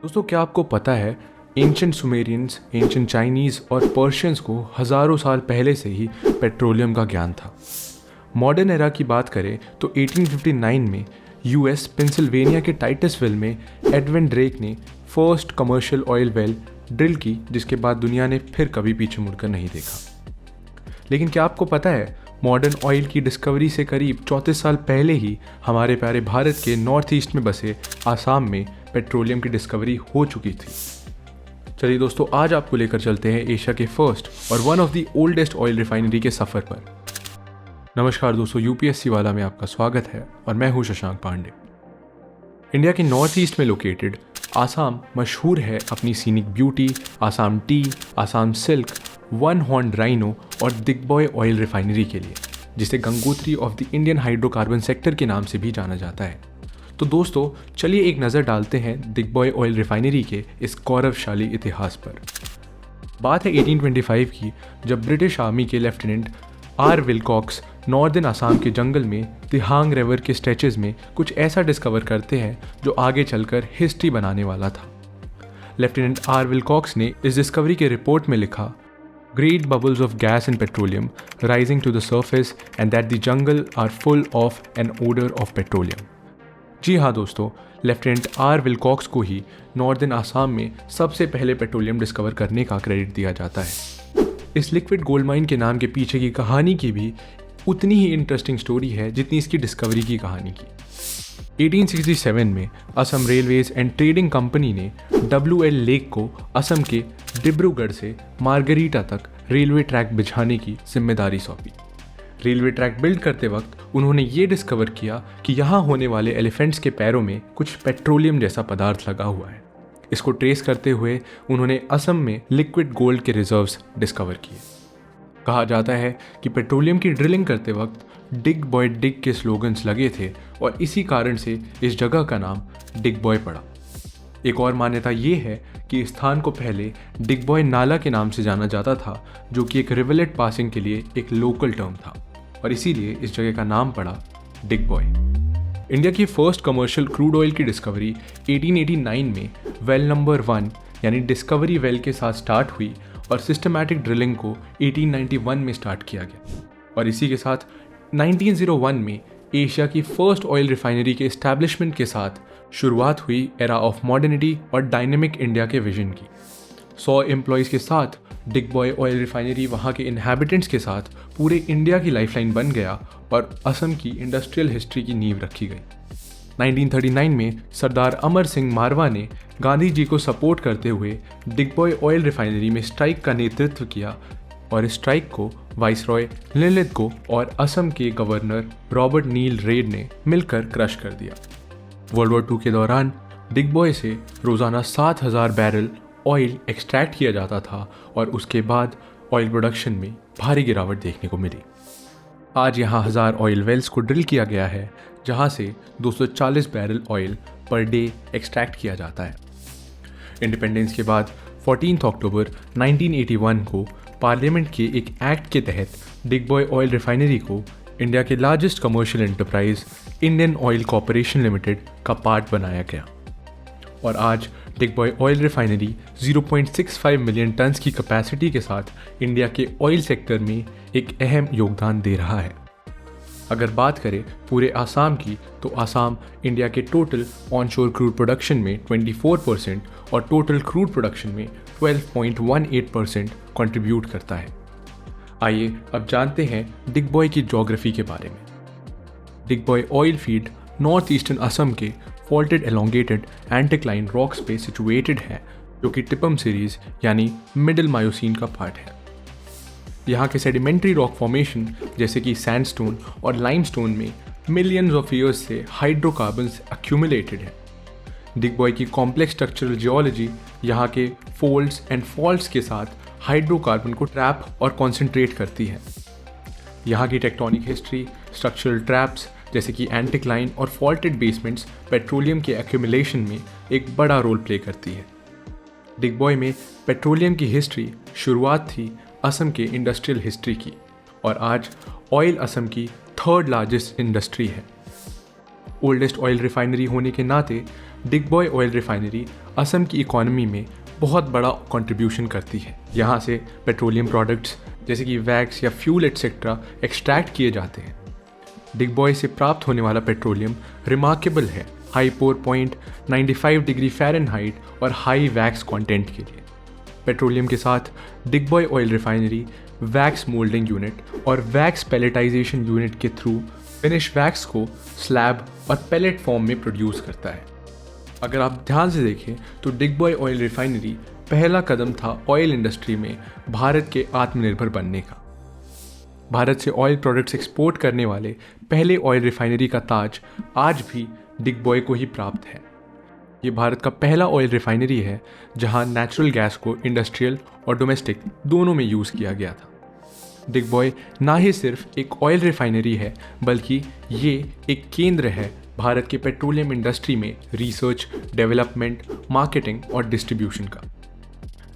दोस्तों, क्या आपको पता है एंशंट सुमेरियंस, एंशंट चाइनीज़ और पर्शियंस को हज़ारों साल पहले से ही पेट्रोलियम का ज्ञान था। मॉडर्न एरा की बात करें तो 1859 में यूएस पेंसिल्वेनिया के टाइटसविल में एडविन ड्रेक ने first commercial oil well drill की, जिसके बाद दुनिया ने फिर कभी पीछे मुड़कर नहीं देखा। लेकिन क्या आपको पता है, मॉडर्न ऑयल की डिस्कवरी से करीब 34 साल पहले ही हमारे प्यारे भारत के नॉर्थ ईस्ट में बसे आसाम में पेट्रोलियम की डिस्कवरी हो चुकी थी। चलिए दोस्तों, आज आपको लेकर चलते हैं एशिया के फर्स्ट और one of the oldest oil refinery के सफ़र पर। नमस्कार दोस्तों, यूपीएससी वाला में आपका स्वागत है और मैं हूं शशांक पांडे। इंडिया के नॉर्थ ईस्ट में लोकेटेड आसाम मशहूर है अपनी scenic beauty, Assam T, Assam silk, one horn rhino और दिग्बॉय ऑयल रिफाइनरी के लिए, जिसे Gangotri of the Indian hydrocarbon sector के नाम से भी जाना जाता है। तो दोस्तों, चलिए एक नज़र डालते हैं दिग्बॉय ऑयल रिफाइनरी के इस गौरवशाली इतिहास पर। बात है 1825 की, जब ब्रिटिश आर्मी के lieutenant R Wilcox northern Assam के जंगल में दिहांग रिवर के स्ट्रेचेस में कुछ ऐसा डिस्कवर करते हैं जो आगे चलकर हिस्ट्री बनाने वाला था। लेफ्टिनेंट आर विलकॉक्स ने इस डिस्कवरी के रिपोर्ट में लिखा, Great bubbles of gas and petroleum rising to the surface and that the jungle are full of an odor of petroleum। जी हाँ दोस्तों, लेफ्टिनेंट आर विलकॉक्स को ही नॉर्दर्न आसाम में सबसे पहले पेट्रोलियम डिस्कवर करने का क्रेडिट दिया जाता है। इस लिक्विड गोल्ड माइन के नाम के पीछे की कहानी की भी उतनी ही इंटरेस्टिंग स्टोरी है जितनी इसकी डिस्कवरी की कहानी की। 1867 में Assam railways and trading company ने WL लेक को असम के डिब्रूगढ़ से मार्गरीटा तक रेलवे ट्रैक बिछाने की जिम्मेदारी सौंपी। रेलवे ट्रैक बिल्ड करते वक्त उन्होंने ये डिस्कवर किया कि यहाँ होने वाले एलिफेंट्स के पैरों में कुछ पेट्रोलियम जैसा पदार्थ लगा हुआ है। इसको ट्रेस करते हुए उन्होंने असम में लिक्विड गोल्ड के रिजर्व्स डिस्कवर किए। कहा जाता है कि पेट्रोलियम की ड्रिलिंग करते वक्त डिग बॉय डिग के स्लोगन्स लगे थे और इसी कारण से इस जगह का नाम डिगबॉय पड़ा। एक और मान्यता ये है कि इस स्थान को पहले डिगबॉय नाला के नाम से जाना जाता था, जो कि एक रिवलेट पासिंग के लिए एक लोकल टर्म था और इसीलिए इस जगह का नाम पड़ा डिगबॉय। इंडिया की फर्स्ट कमर्शियल क्रूड ऑयल की डिस्कवरी 1889 में वेल नंबर 1 यानी डिस्कवरी वेल के साथ स्टार्ट हुई और सिस्टमैटिक ड्रिलिंग को 1891 में स्टार्ट किया गया और इसी के साथ 1901 में एशिया की फर्स्ट ऑयल रिफाइनरी के एस्टैब्लिशमेंट के साथ शुरुआत हुई एरा ऑफ मॉडर्निटी और डायनेमिक इंडिया के विजन की। 100 एम्प्लॉयज़ के साथ डिगबॉय ऑयल रिफाइनरी वहाँ के इन्हेबिटेंट्स के साथ पूरे इंडिया की लाइफलाइन बन गया और असम की इंडस्ट्रियल हिस्ट्री की नींव रखी गई। 1939 में सरदार अमर सिंह मारवा ने गांधी जी को सपोर्ट करते हुए डिगबॉय ऑयल रिफाइनरी में स्ट्राइक का नेतृत्व किया और इस स्ट्राइक को वाइसरॉय लिनलिथगो और असम के गवर्नर रॉबर्ट नील रेड ने मिलकर क्रश कर दिया। वर्ल्ड वॉर 2 के दौरान डिगबॉय से रोज़ाना 7,000 बैरल ऑयल एक्सट्रैक्ट किया जाता था और उसके बाद ऑयल प्रोडक्शन में भारी गिरावट देखने को मिली। आज यहाँ 1000 ऑयल वेल्स को ड्रिल किया गया है, जहाँ से 240 barrel oil per day extract किया जाता है। इंडिपेंडेंस के बाद 14 अक्टूबर 1981 को पार्लियामेंट के एक एक्ट के तहत डिगबॉय ऑयल रिफाइनरी को इंडिया के largest commercial enterprise Indian oil corporation limited का पार्ट बनाया गया और आज Digboi oil refinery 0.65 million turns की कैपेसिटी के साथ इंडिया के ऑयल सेक्टर में एक अहम योगदान दे रहा है। अगर बात करें पूरे आसाम की, तो आसाम इंडिया के टोटल ऑनशोर क्रूड प्रोडक्शन में 24% और टोटल क्रूड प्रोडक्शन में 12.18% कंट्रीब्यूट करता है। आइए अब जानते हैं डिगबॉय की ज्योग्राफी के बारे में। Digboi oil field north eastern Assam के फॉल्टेड एलोंगेटेड एंटिक्लाइन रॉक्स पे सिचुएटेड है, जो कि टिपम सीरीज यानी मिडिल मायोसीन का पार्ट है। यहाँ के सेडिमेंट्री रॉक फॉर्मेशन जैसे कि सैंडस्टोन और लाइमस्टोन में मिलियंस ऑफ ईयर्स से हाइड्रोकार्बन्स एक्यूमुलेटेड है। डिगबॉय की कॉम्प्लेक्स स्ट्रक्चरल जियोलॉजी यहाँ के फोल्ड्स एंड फॉल्ट्स के साथ हाइड्रोकार्बन को ट्रैप और कॉन्सेंट्रेट करती है। यहाँ की टेक्टोनिक हिस्ट्री स्ट्रक्चरल ट्रैप्स जैसे कि एंटिक्लाइन और फॉल्टेड बेसमेंट्स पेट्रोलियम के एक्यूमुलेशन में एक बड़ा रोल प्ले करती है। डिगबॉय में पेट्रोलियम की हिस्ट्री शुरुआत थी असम के इंडस्ट्रियल हिस्ट्री की और आज ऑयल असम की 3rd लार्जेस्ट इंडस्ट्री है। ओल्डेस्ट ऑयल रिफाइनरी होने के नाते डिगबॉय ऑयल रिफाइनरी असम की इकोनॉमी में बहुत बड़ा कंट्रीब्यूशन करती है। यहाँ से पेट्रोलियम प्रोडक्ट्स जैसे कि वैक्स या फ्यूल एटसेट्रा एक्सट्रैक्ट किए जाते हैं। डिगबॉय से प्राप्त होने वाला पेट्रोलियम रिमार्केबल है high pour point 95 degree Fahrenheit और हाई वैक्स कंटेंट के लिए। पेट्रोलियम के साथ Digboi oil refinery wax moulding unit और वैक्स पैलेटाइजेशन यूनिट के थ्रू फिनिश वैक्स को स्लैब और पैलेट फॉर्म में प्रोड्यूस करता है। अगर आप ध्यान से देखें तो डिगबॉय ऑयल रिफाइनरी पहला कदम था ऑयल इंडस्ट्री में भारत के आत्मनिर्भर बनने का। भारत से ऑयल प्रोडक्ट्स एक्सपोर्ट करने वाले पहले ऑयल रिफाइनरी का ताज आज भी डिगबॉय को ही प्राप्त है। ये भारत का पहला ऑयल रिफाइनरी है जहां नेचुरल गैस को इंडस्ट्रियल और डोमेस्टिक दोनों में यूज़ किया गया था। डिगबॉय ना ही सिर्फ एक ऑयल रिफाइनरी है बल्कि ये एक केंद्र है भारत के पेट्रोलियम इंडस्ट्री में रिसर्च, डेवलपमेंट, मार्केटिंग और डिस्ट्रीब्यूशन का।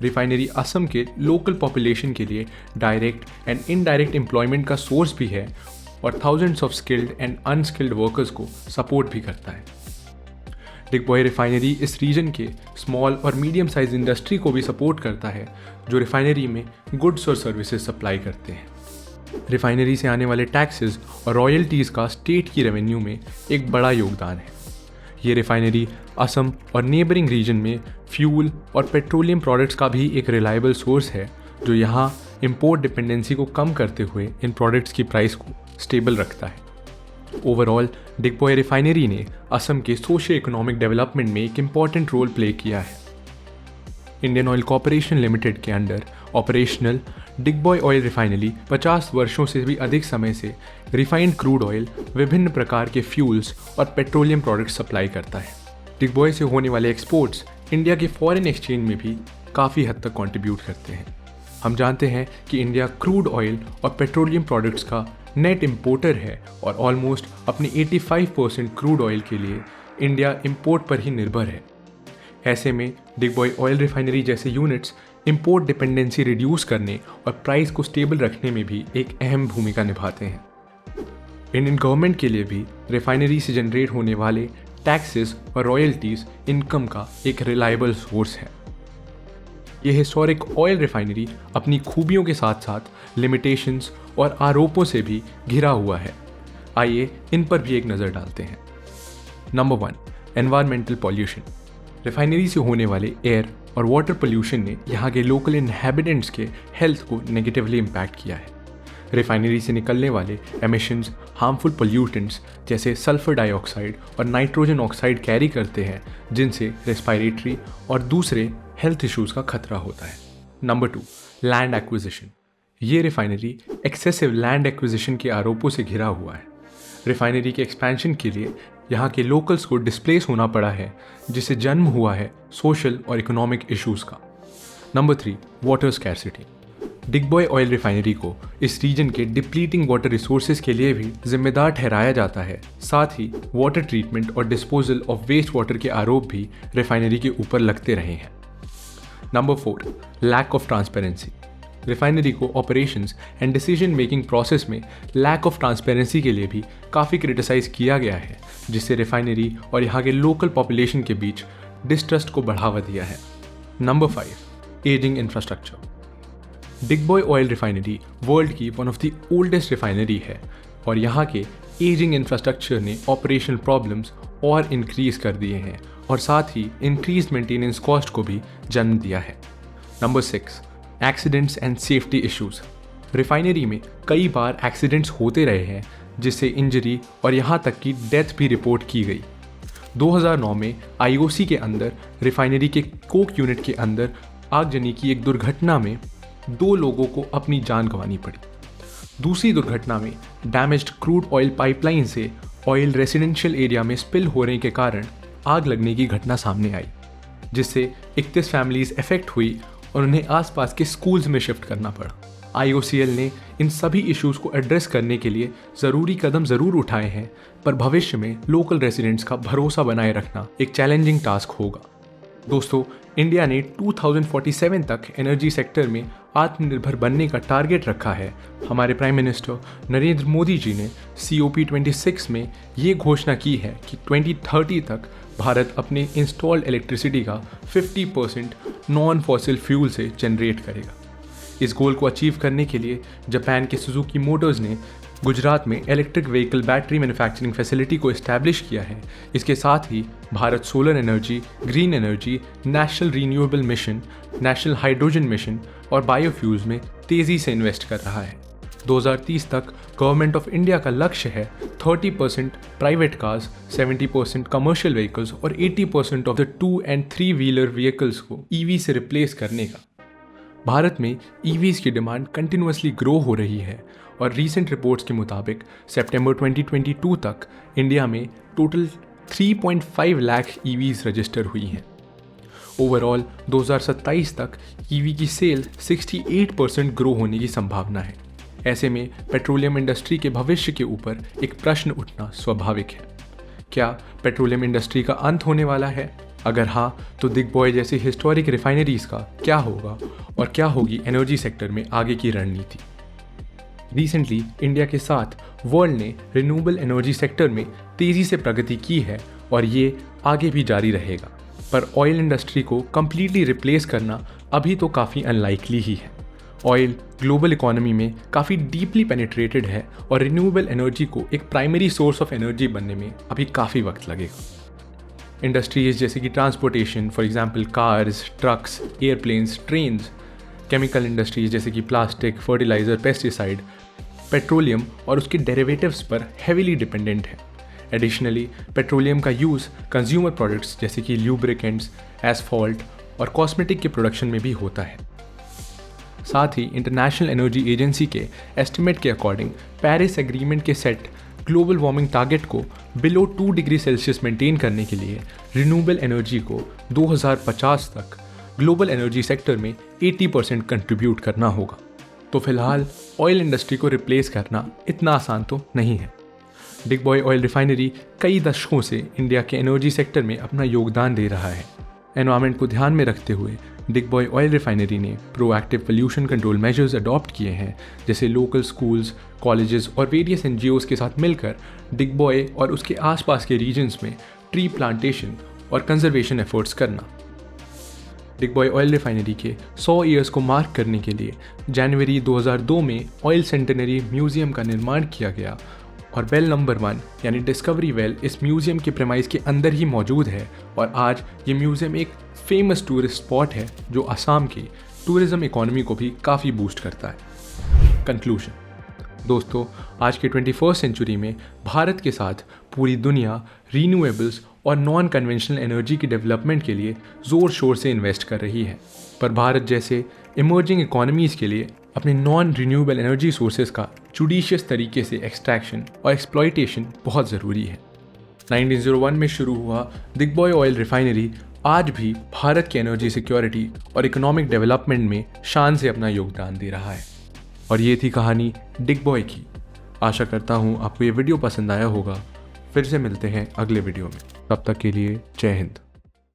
रिफाइनरी असम के लोकल पॉपुलेशन के लिए डायरेक्ट एंड इनडायरेक्ट एम्प्लॉयमेंट का सोर्स भी है और thousands of skilled and unskilled workers को सपोर्ट भी करता है। डिगबॉय रिफाइनरी इस रीजन के स्मॉल और मीडियम साइज इंडस्ट्री को भी सपोर्ट करता है जो रिफाइनरी में गुड्स और सर्विसेज सप्लाई करते हैं। रिफाइनरी से आने वाले टैक्सेस और रॉयल्टीज़ का स्टेट की रेवेन्यू में एक बड़ा योगदान है। ये रिफाइनरी असम और नेबरिंग रीजन में फ्यूल और पेट्रोलियम प्रोडक्ट्स का भी एक रिलायबल सोर्स है जो यहाँ इंपोर्ट डिपेंडेंसी को कम करते हुए इन प्रोडक्ट्स की प्राइस को स्टेबल रखता है। ओवरऑल डिगबॉय रिफाइनरी ने असम के सोशियो इकोनॉमिक डेवलपमेंट में एक इम्पॉर्टेंट रोल प्ले किया है। इंडियन ऑयल कॉरपोरेशन लिमिटेड के under operational Digboi oil refinery 50 वर्षों से भी अधिक समय से रिफाइंड क्रूड ऑयल, विभिन्न प्रकार के फ्यूल्स और पेट्रोलियम प्रोडक्ट्स सप्लाई करता है। डिगबॉय से होने वाले एक्सपोर्ट्स इंडिया के फॉरेन एक्सचेंज में भी काफ़ी हद तक कंट्रीब्यूट करते हैं। हम जानते हैं कि इंडिया क्रूड ऑयल और पेट्रोलियम प्रोडक्ट्स का नेट इंपोर्टर है और ऑलमोस्ट अपनी 85% क्रूड ऑयल के लिए इंडिया इंपोर्ट पर ही निर्भर है। ऐसे में डिगबॉय ऑयल रिफाइनरी जैसे यूनिट्स इंपोर्ट डिपेंडेंसी रिड्यूस करने और प्राइस को स्टेबल रखने में भी एक अहम भूमिका निभाते हैं। इंडियन गवर्नमेंट के लिए भी रिफाइनरी से जनरेट होने वाले टैक्सेस और रॉयल्टीज़ इनकम का एक रिलायबल सोर्स है। ये हिस्टोरिक ऑयल रिफाइनरी अपनी खूबियों के साथ साथ लिमिटेशंस और आरोपों से भी घिरा हुआ है। आइए इन पर भी एक नज़र डालते हैं। Number 1, environmental pollution. रिफाइनरी से होने वाले एयर और वाटर पोल्यूशन ने यहाँ के लोकल इनहैबिटेंट्स के हेल्थ को नेगेटिवली इम्पैक्ट किया है। रिफाइनरी से निकलने वाले एमिशंस हार्मफुल पोल्यूटेंट्स जैसे सल्फर डाइऑक्साइड और नाइट्रोजन ऑक्साइड कैरी करते हैं जिनसे रेस्पिरेटरी और दूसरे हेल्थ इश्यूज़ का खतरा होता है। Number 2, land acquisition. ये रिफाइनरी एक्सेसिव लैंड एक्विजिशन के आरोपों से घिरा हुआ है। रिफाइनरी के एक्सपेंशन के लिए यहाँ के लोकल्स को डिस्प्लेस होना पड़ा है जिससे जन्म हुआ है सोशल और इकोनॉमिक इश्यूज़ का। Number 3, water scarcity. Digboi oil refinery को इस रीजन के डिप्लीटिंग वाटर रिसोर्सेज के लिए भी जिम्मेदार ठहराया जाता है। साथ ही वाटर ट्रीटमेंट और डिस्पोजल ऑफ वेस्ट वाटर के आरोप भी रिफाइनरी के ऊपर लगते रहे हैं। Number 4, lack of transparency. Refinery को operations and decision making process में लैक ऑफ ट्रांसपेरेंसी के लिए भी काफ़ी क्रिटिसाइज़ किया गया है जिससे रिफाइनरी और यहाँ के लोकल पॉपुलेशन के बीच डिस्ट्रस्ट को बढ़ावा दिया है। Number 5, ageing infrastructure. Digboi oil refinery world की one of the oldest refinery है और यहाँ के एजिंग इंफ्रास्ट्रक्चर ने ऑपरेशनल प्रॉब्लम्स और इंक्रीज़ कर दिए हैं और साथ ही इंक्रीज मेंटेनेंस कॉस्ट को भी जन्म दिया है। Number 6, accidents and safety issues. Refinery में कई बार एक्सीडेंट्स होते रहे हैं जिससे इंजरी और यहाँ तक कि डेथ भी रिपोर्ट की गई। 2009 में IOC के अंदर रिफाइनरी के कोक यूनिट के अंदर आगजनी की एक दुर्घटना में 2 लोगों को अपनी जान गंवानी पड़ी। दूसरी दुर्घटना में डैमेज्ड क्रूड ऑयल पाइपलाइन से ऑयल रेसिडेंशियल एरिया में स्पिल होने के कारण आग लगने की घटना सामने आई जिससे 31 फैमिलीज अफेक्ट हुई और उन्हें आसपास के स्कूल्स में शिफ्ट करना पड़ा। IOCL ने इन सभी इश्यूज़ को एड्रेस करने के लिए ज़रूरी कदम ज़रूर उठाए हैं पर भविष्य में लोकल रेसिडेंट्स का भरोसा बनाए रखना एक चैलेंजिंग टास्क होगा। दोस्तों, इंडिया ने 2047 तक एनर्जी सेक्टर में आत्मनिर्भर बनने का टारगेट रखा है। हमारे प्राइम मिनिस्टर नरेंद्र मोदी जी ने COP26 में ये घोषणा की है कि 2030 तक भारत अपने इंस्टॉल्ड इलेक्ट्रिसिटी का 50% नॉन फॉसिल फ्यूल से जनरेट करेगा। इस गोल को अचीव करने के लिए जापान के सुजुकी मोटर्स ने गुजरात में electric vehicle battery manufacturing facility को इस्टेब्लिश किया है। इसके साथ ही Bharat solar energy, green energy, national renewable mission, national hydrogen mission और बायोफ्यूल्स में तेज़ी से इन्वेस्ट कर रहा है। 2030 तक गवर्नमेंट ऑफ इंडिया का लक्ष्य है 30% प्राइवेट कार्स, 70% कमर्शियल व्हीकल्स और 80% of the 2 and 3 wheeler vehicles को EV से रिप्लेस करने का। भारत में EVs की डिमांड कंटिन्यूअसली ग्रो हो रही है और रीसेंट रिपोर्ट्स के मुताबिक सितंबर 2022 तक इंडिया में टोटल 3.5 लाख EVs रजिस्टर हुई हैं। ओवरऑल 2027 तक EV की सेल 68% ग्रो होने की संभावना है। ऐसे में पेट्रोलियम इंडस्ट्री के भविष्य के ऊपर एक प्रश्न उठना स्वाभाविक है। क्या पेट्रोलियम इंडस्ट्री का अंत होने वाला है? अगर हाँ, तो दिग्बॉय जैसी हिस्टोरिक रिफाइनरीज का क्या होगा और क्या होगी एनर्जी सेक्टर में आगे की रणनीति? रिसेंटली इंडिया के साथ वर्ल्ड ने रिन्यूएबल एनर्जी सेक्टर में तेज़ी से प्रगति की है और ये आगे भी जारी रहेगा। पर ऑयल इंडस्ट्री को कम्प्लीटली रिप्लेस करना अभी तो काफ़ी अनलाइकली ही है। ऑयल ग्लोबल इकोनॉमी में काफ़ी डीपली पेनिट्रेटेड है और रिन्यूएबल एनर्जी को एक प्राइमरी सोर्स ऑफ एनर्जी बनने में अभी काफ़ी वक्त लगेगा। इंडस्ट्रीज जैसे कि transportation, for example cars, trucks, airplanes, trains, chemical industries जैसे कि प्लास्टिक, फर्टिलाइज़र, पेस्टिसाइड, पेट्रोलियम और उसके डेरिवेटिव्स पर हेविली डिपेंडेंट है। एडिशनली पेट्रोलियम का यूज़ कंज्यूमर प्रोडक्ट्स जैसे कि ल्यूब्रिकेंट्स, एसफॉल्ट और कॉस्मेटिक के प्रोडक्शन में भी होता है। साथ ही इंटरनेशनल एनर्जी एजेंसी के एस्टिमेट के अकॉर्डिंग पेरिस एग्रीमेंट के सेट ग्लोबल वार्मिंग टारगेट को बिलो 2 डिग्री सेल्सियस मेंटेन करने के लिए रिन्यूएबल एनर्जी को 2050 तक ग्लोबल एनर्जी सेक्टर में 80% कंट्रीब्यूट करना होगा। तो फिलहाल ऑयल इंडस्ट्री को रिप्लेस करना इतना आसान तो नहीं है। दिग्बॉय ऑयल रिफाइनरी कई दशकों से इंडिया के एनर्जी सेक्टर में अपना योगदान दे रहा है। एनवायरनमेंट को ध्यान में रखते हुए दिग्बॉय ऑयल रिफाइनरी ने proactive pollution control measures adopt किए हैं, जैसे लोकल स्कूल्स, कॉलेजेस और वेरियस NGOs के साथ मिलकर दिग्बॉय और उसके आसपास के रीजन्स में ट्री प्लांटेशन और कंजर्वेशन एफर्ट्स करना। दिग्बॉय ऑयल रिफाइनरी के 100 ईयर्स को मार्क करने के लिए जनवरी 2002 में ऑयल सेंटेनरी म्यूजियम का निर्माण किया गया और वेल नंबर 1 यानी डिस्कवरी वेल इस म्यूजियम के प्रेमाइस के अंदर ही मौजूद है और आज ये म्यूजियम एक फेमस टूरिस्ट स्पॉट है जो असम की टूरिज्म इकोनॉमी को भी काफ़ी बूस्ट करता है। कंक्लूजन दोस्तों, आज के 21st सेंचुरी में भारत के साथ पूरी दुनिया रीन्यूएबल्स और नॉन कन्वेंशनल एनर्जी की डेवलपमेंट के लिए ज़ोर शोर से इन्वेस्ट कर रही है। पर भारत जैसे इमर्जिंग इकोनॉमीज़ के लिए अपने नॉन रिन्यूएबल एनर्जी सोर्सेज का जुडिशियस तरीके से एक्सट्रैक्शन और एक्सप्लॉयटेशन बहुत ज़रूरी है। 1901 में शुरू हुआ दिग्बॉय ऑयल रिफाइनरी आज भी भारत की एनर्जी सिक्योरिटी और इकोनॉमिक डेवलपमेंट में शान से अपना योगदान दे रहा है। और ये थी कहानी दिग्बॉय की। आशा करता हूँ आपको ये वीडियो पसंद आया होगा। फिर से मिलते हैं अगले वीडियो में, तब तक के लिए जय हिंद।